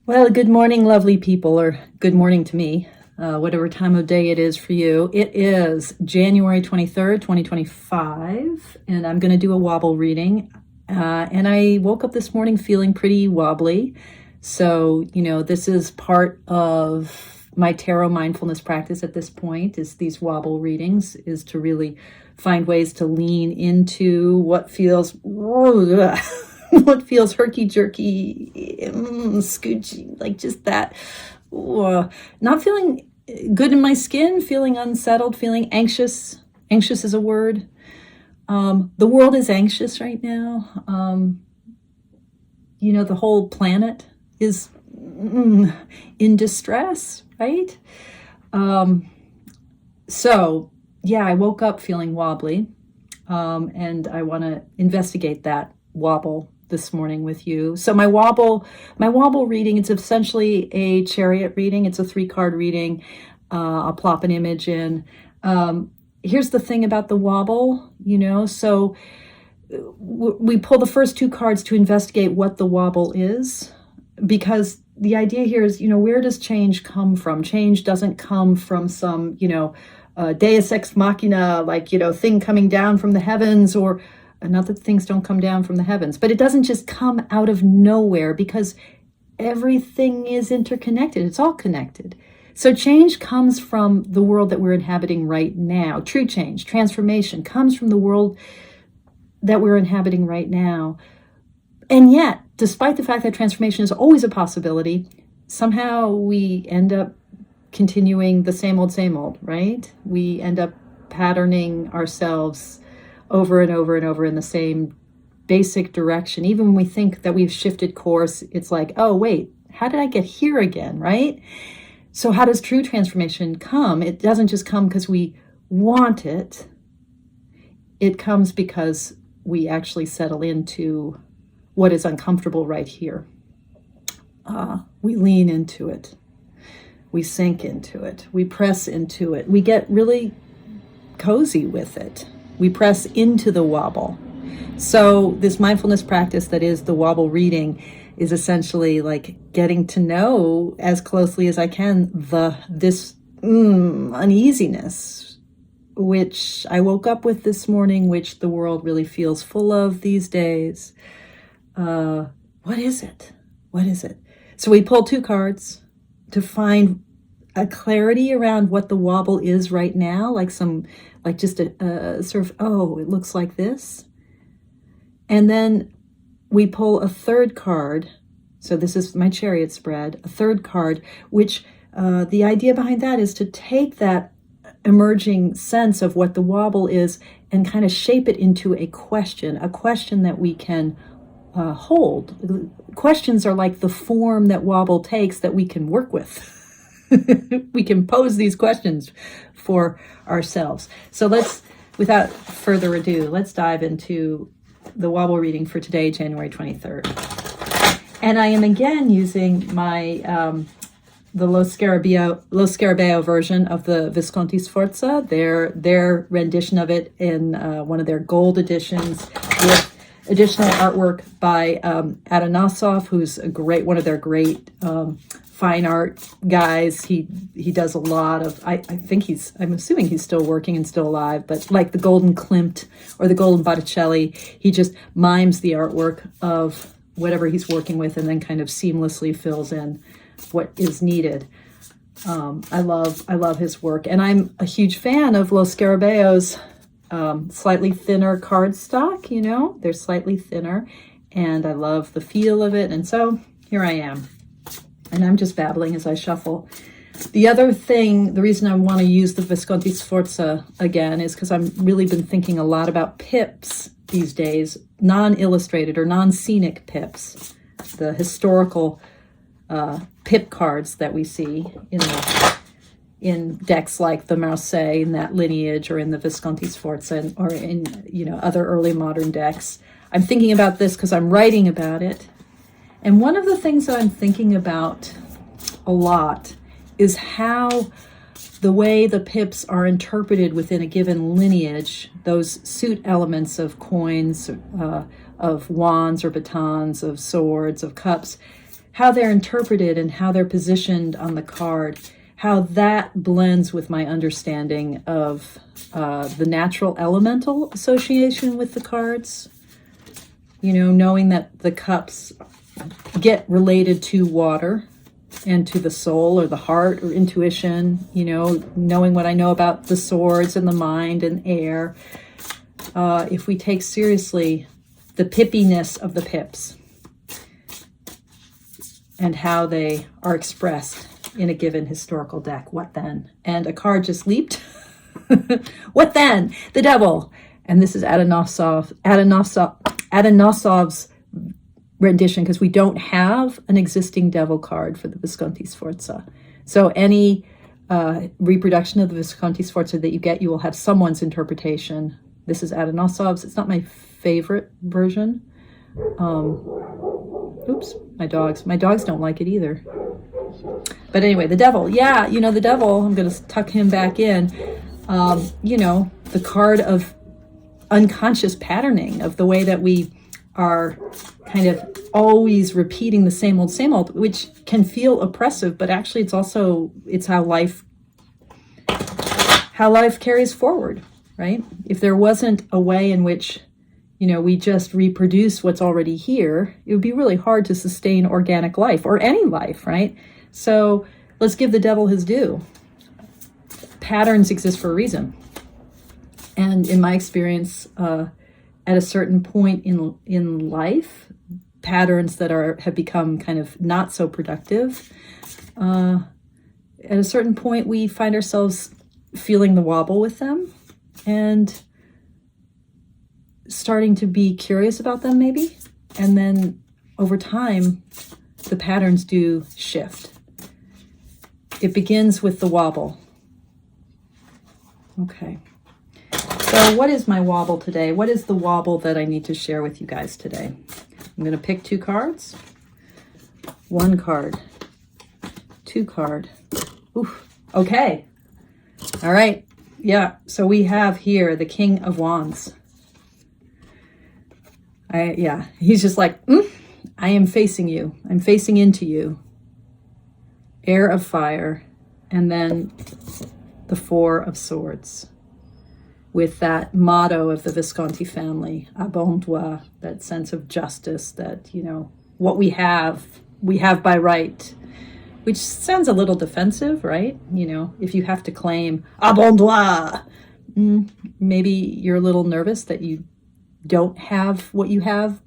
Well, good morning, lovely people, or good morning to me, whatever time of day it is for you. It is January 23rd, 2025, and I'm going to do a wobble reading. And I woke up this morning feeling pretty wobbly. So, this is part of my tarot mindfulness practice at this point, is these wobble readings, is to really find ways to lean into what feels what feels herky-jerky, scoochy, like just that. Not feeling good in my skin, feeling unsettled, feeling anxious. Anxious is a word. The world is anxious right now. The whole planet is in distress, right? So, yeah, I woke up feeling wobbly, and I want to investigate that wobble this morning with you. So my wobble reading, it's essentially a chariot reading. It's a 3-card reading. I'll plop an image in. Here's the thing about the wobble, so we pull the first 2 cards to investigate what the wobble is, because the idea here is, where does change come from? Change doesn't come from some, deus ex machina, thing coming down from the heavens, or not that things don't come down from the heavens, but it doesn't just come out of nowhere, because everything is interconnected. It's all connected. So change comes from the world that we're inhabiting right now. True change, transformation comes from the world that we're inhabiting right now. And yet, despite the fact that transformation is always a possibility, somehow we end up continuing the same old, right? We end up patterning ourselves over and over and over in the same basic direction. Even when we think that we've shifted course, it's like, oh, wait, how did I get here again, right? So how does true transformation come? It doesn't just come because we want it. It comes because we actually settle into what is uncomfortable right here. We lean into it. We sink into it. We press into it. We get really cozy with it. We press into the wobble. So this mindfulness practice that is the wobble reading is essentially like getting to know as closely as I can this uneasiness, which I woke up with this morning, which the world really feels full of these days. What is it? What is it? So we pull 2 cards to find a clarity around what the wobble is right now, just a sort of, oh, it looks like this. And then we pull a 3rd card. So this is my chariot spread, a 3rd card, which the idea behind that is to take that emerging sense of what the wobble is and kind of shape it into a question that we can hold. Questions are like the form that wobble takes that we can work with. We can pose these questions for ourselves. So without further ado, let's dive into the wobble reading for today, January 23rd. And I am again using my the Lo Scarabeo version of the Visconti Sforza, their rendition of it in one of their gold editions, with additional artwork by Adonosov, who's one of their great fine art guys. He does a lot of, I'm assuming he's still working and still alive, but like the Golden Klimt or the Golden Botticelli, he just mimes the artwork of whatever he's working with and then kind of seamlessly fills in what is needed. I love his work, and I'm a huge fan of Lo Scarabeo's slightly thinner cardstock. They're slightly thinner, and I love the feel of it. And so here I am, and I'm just babbling as I shuffle. The other thing, the reason I want to use the Visconti Sforza again is because I've really been thinking a lot about pips these days, non-illustrated or non-scenic pips, the historical pip cards that we see in decks like the Marseille in that lineage, or in the Visconti Sforza, or in other early modern decks. I'm thinking about this because I'm writing about it. And one of the things that I'm thinking about a lot is how the way the pips are interpreted within a given lineage, those suit elements of coins, of wands or batons, of swords, of cups, how they're interpreted and how they're positioned on the card, how that blends with my understanding of the natural elemental association with the cards. You know, knowing that the cups get related to water and to the soul or the heart or intuition, you know, knowing what I know about the swords and the mind and air. If we take seriously the pippiness of the pips and how they are expressed in a given historical deck, what then? And a card just leaped. What then? The devil. And this is Adanosov's rendition, because we don't have an existing devil card for the Visconti Sforza. So any reproduction of the Visconti Sforza that you get, you will have someone's interpretation. This is Adanosov's. It's not my favorite version. Oops, my dogs don't like it either. But anyway, the devil. Yeah, you know, the devil, I'm going to tuck him back in. You know, the card of unconscious patterning, of the way that we are kind of always repeating the same old, which can feel oppressive, but actually it's how life carries forward, right? If there wasn't a way in which, you know, we just reproduce what's already here, it would be really hard to sustain organic life or any life, right? So let's give the devil his due. Patterns exist for a reason. And in my experience, at a certain point in life, patterns that have become kind of not so productive, at a certain point we find ourselves feeling the wobble with them and starting to be curious about them maybe. And then over time, the patterns do shift. It begins with the wobble. Okay. So what is my wobble today? What is the wobble that I need to share with you guys today? I'm going to pick 2 cards. 1 card. 2 card. Oof. Okay. All right. Yeah. So we have here the King of Wands. He's just like, I am facing you. I'm facing into you. Heir of Fire. And then the 4 of Swords. With that motto of the Visconti family, a bon droit, that sense of justice, that, you know, what we have by right, which sounds a little defensive, right? You know, if you have to claim a bon droit, maybe you're a little nervous that you don't have what you have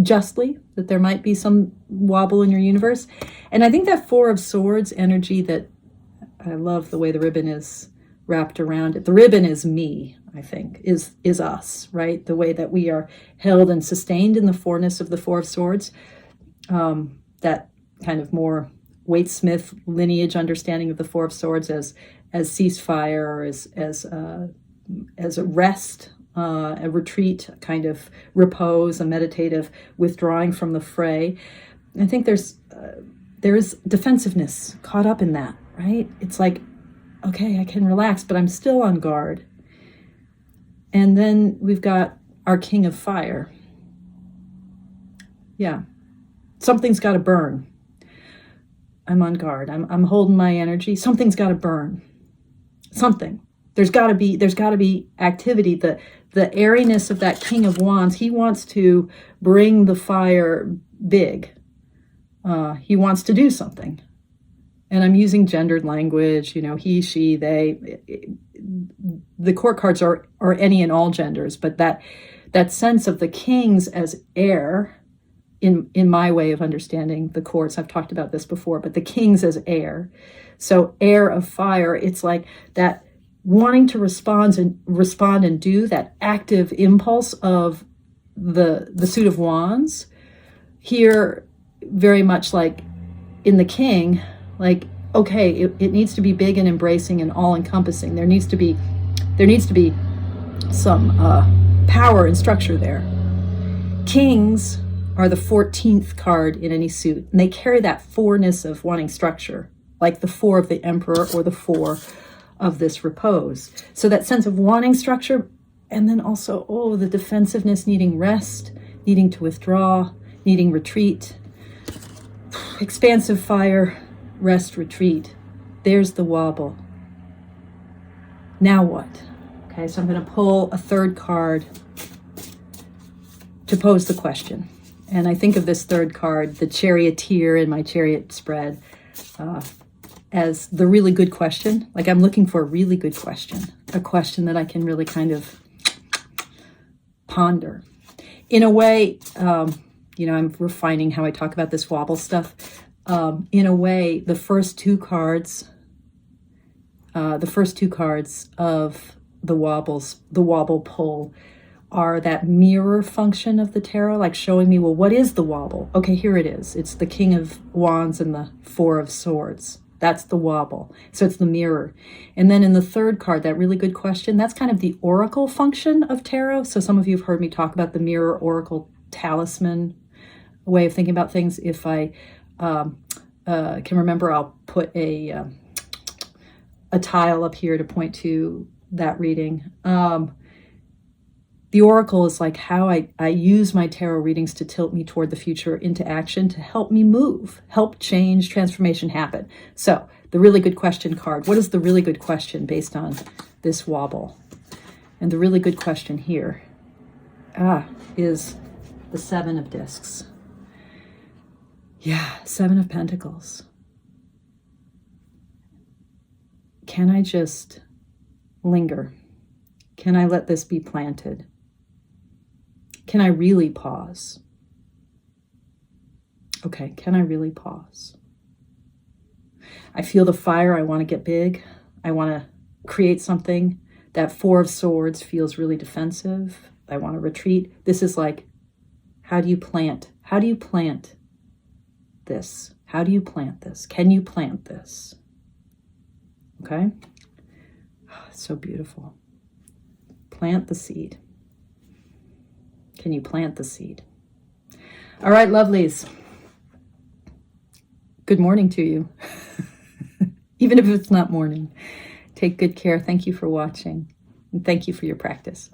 justly, that there might be some wobble in your universe. And I think that 4 of Swords energy, that I love the way the ribbon is wrapped around it. The ribbon is me, I think, is us, right? The way that we are held and sustained in the 4ness of the 4 of Swords. That kind of more Waite Smith lineage understanding of the 4 of Swords as ceasefire, or as a rest, a retreat, a kind of repose, a meditative withdrawing from the fray. I think there is defensiveness caught up in that, right? It's like, okay, I can relax, but I'm still on guard. And then we've got our King of Fire. Yeah, something's got to burn. I'm on guard. I'm holding my energy. Something's got to burn. Something. There's got to be activity. The airiness of that King of Wands. He wants to bring the fire big. He wants to do something. And I'm using gendered language, you know, he, she, they. The court cards are any and all genders, but that sense of the kings as heir, in my way of understanding the courts, I've talked about this before, but the kings as heir. So heir of fire, it's like that wanting to respond and do, that active impulse of the suit of wands. Here, very much like in the king, like, okay, it needs to be big and embracing and all-encompassing. There needs to be some power and structure there. Kings are the 14th card in any suit, and they carry that 4ness of wanting structure, like the 4 of the Emperor or the 4 of this repose. So that sense of wanting structure, and then also, the defensiveness, needing rest, needing to withdraw, needing retreat. Expansive fire, rest, retreat. There's the wobble. Now what? Okay, so I'm going to pull a third card to pose the question. And I think of this third card, the charioteer in my chariot spread, as the really good question. Like I'm looking for a really good question, a question that I can really kind of ponder. In a way, I'm refining how I talk about this wobble stuff. In a way, the first two cards of the wobble pull are that mirror function of the tarot, like showing me, well, what is the wobble? Okay, here it is. It's the King of Wands and the Four of Swords. That's the wobble. So it's the mirror. And then in the third card, that really good question, that's kind of the oracle function of tarot. So some of you have heard me talk about the mirror oracle talisman way of thinking about things. If I can remember, I'll put a tile up here to point to that reading. The oracle is like how I use my tarot readings to tilt me toward the future into action, to help me move, help change, transformation happen. So the really good question card, what is the really good question based on this wobble? And the really good question here is the Seven of Discs. Yeah, Seven of Pentacles. Can I just linger? Can I let this be planted? Can I really pause? Okay, can I really pause? I feel the fire. I want to get big. I want to create something. That Four of Swords feels really defensive. I want to retreat. This is like, how do you plant? How do you plant this? How do you plant this? Can you plant this? Okay? Oh, it's so beautiful. Plant the seed. Can you plant the seed? All right, lovelies. Good morning to you. Even if it's not morning. Take good care. Thank you for watching. And thank you for your practice.